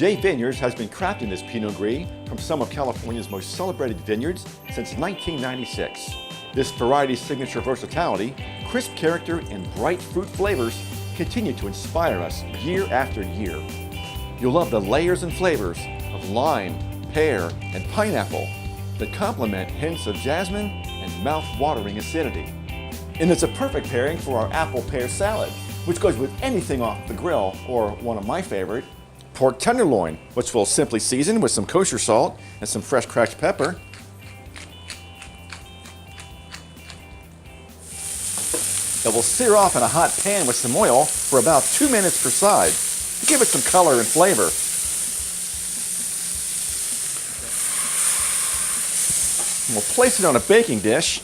J Vineyards has been crafting this Pinot Gris from some of California's most celebrated vineyards since 1996. This variety's signature versatility, crisp character, and bright fruit flavors continue to inspire us year after year. You'll love the layers and flavors of lime, pear, and pineapple that complement hints of jasmine and mouth-watering acidity. And it's a perfect pairing for our apple pear salad, which goes with anything off the grill, or one of my favorite, pork tenderloin, which we'll simply season with some kosher salt and some fresh cracked pepper. It will sear off in a hot pan with some oil for about 2 minutes per side to give it some color and flavor. And we'll place it on a baking dish.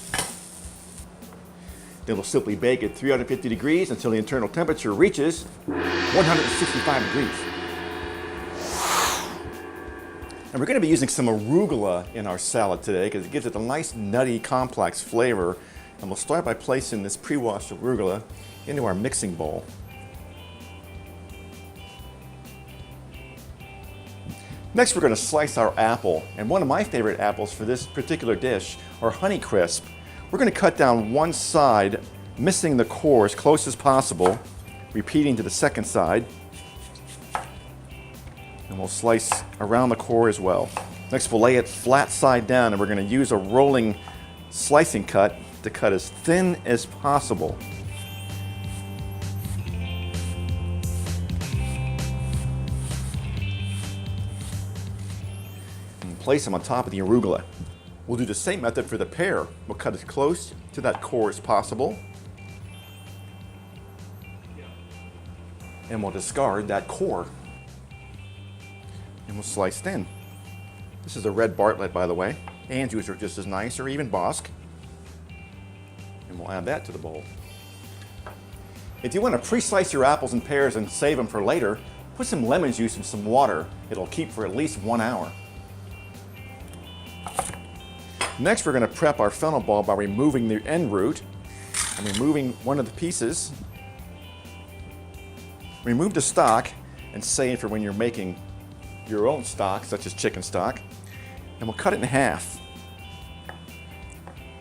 Then we'll simply bake at 350 degrees until the internal temperature reaches 165 degrees. And we're going to be using some arugula in our salad today because it gives it a nice nutty complex flavor. And we'll start by placing this pre-washed arugula into our mixing bowl. Next, we're going to slice our apple. And one of my favorite apples for this particular dish are Honeycrisp. We're going to cut down one side, missing the core as close as possible, repeating to the second side. And we'll slice around the core as well. Next, we'll lay it flat side down, and we're going to use a rolling slicing cut to cut as thin as possible. And place them on top of the arugula. We'll do the same method for the pear. We'll cut as close to that core as possible. And we'll discard that core. And we'll slice thin. This is a red Bartlett, by the way. Anjous are just as nice, or even Bosque. And we'll add that to the bowl. If you want to pre-slice your apples and pears and save them for later, put some lemon juice in some water. It'll keep for at least 1 hour. Next, we're going to prep our fennel ball by removing the end root and removing one of the pieces. Remove the stock and save for when you're making your own stock, such as chicken stock. And we'll cut it in half.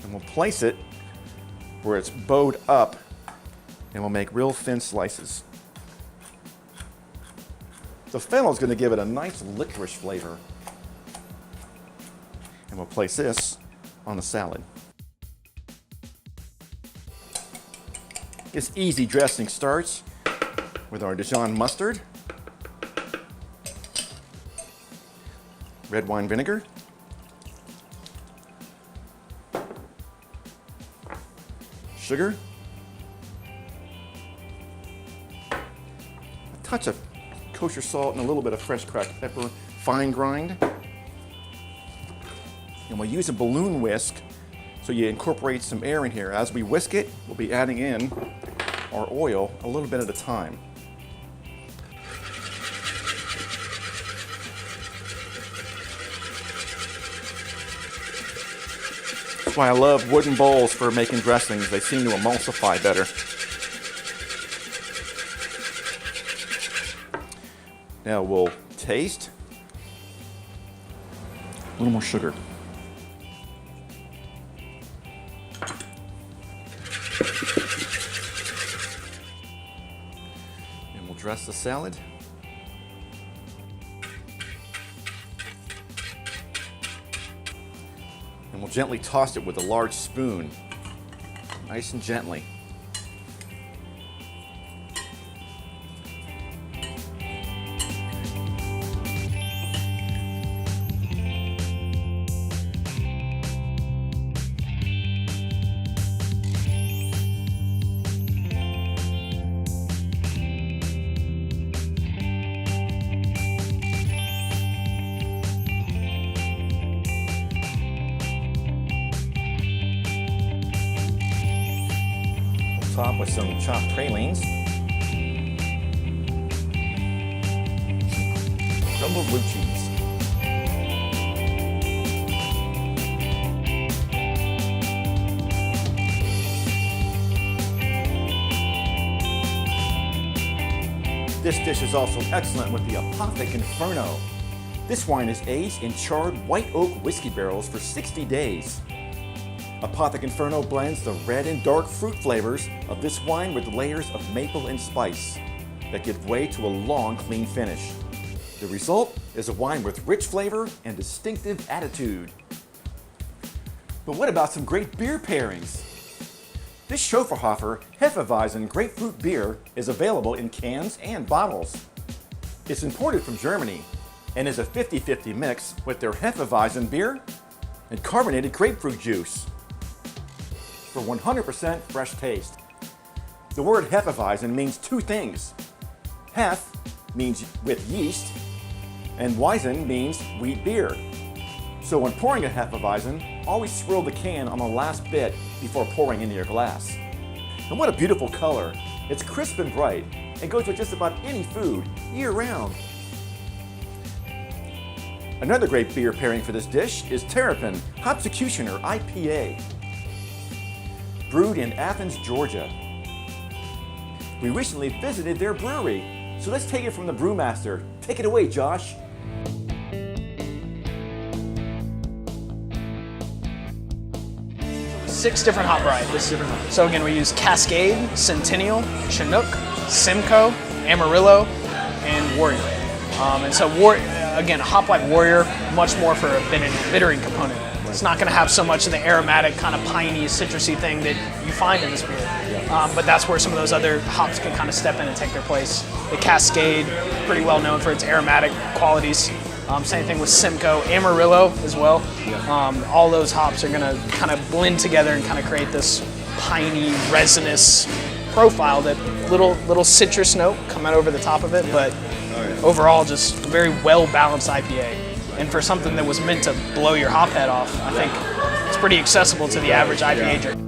And we'll place it where it's bowed up, and we'll make real thin slices. The fennel is going to give it a nice licorice flavor. And we'll place this on the salad. This easy dressing starts with our Dijon mustard, red wine vinegar, sugar, a touch of kosher salt, and a little bit of fresh cracked pepper, fine grind. And we'll use a balloon whisk so you incorporate some air in here. As we whisk it, we'll be adding in our oil a little bit at a time. That's why I love wooden bowls for making dressings. They seem to emulsify better. Now we'll taste. A little more sugar. And we'll dress the salad. And we'll gently toss it with a large spoon, nice and gently. Top with some chopped pralines, some crumbled blue cheese. This dish is also excellent with the IPA Inferno. This wine is aged in charred white oak whiskey barrels for 60 days. IPA Inferno blends the red and dark fruit flavors of this wine with layers of maple and spice that give way to a long, clean finish. The result is a wine with rich flavor and distinctive attitude. But what about some great beer pairings? This Schöfferhofer Hefeweizen grapefruit beer is available in cans and bottles. It's imported from Germany and is a 50-50 mix with their Hefeweizen beer and carbonated grapefruit juice for 100% fresh taste. The word Hefeweizen means two things. Hef means with yeast, and Weizen means wheat beer. So when pouring a Hefeweizen, always swirl the can on the last bit before pouring into your glass. And what a beautiful color. It's crisp and bright and goes with just about any food year-round. Another great beer pairing for this dish is Terrapin Hopsecutioner IPA. Brewed in Athens, Georgia. We recently visited their brewery, so let's take it from the brewmaster. Take it away, Josh. Six different hop varieties. So again, we use Cascade, Centennial, Chinook, Simcoe, Amarillo, and Warrior. And so again, a hop like Warrior, much more for a bittering component. It's not going to have so much of the aromatic, kind of piney, citrusy thing that you find in this beer. But that's where some of those other hops can kind of step in and take their place. The Cascade, pretty well known for its aromatic qualities. Same thing with Simcoe, Amarillo as well. All those hops are going to kind of blend together and kind of create this piney, resinous profile, that little citrus note coming over the top of it, but overall just a very well-balanced IPA. And for something that was meant to blow your hop head off, I think it's pretty accessible to the average IPA drinker.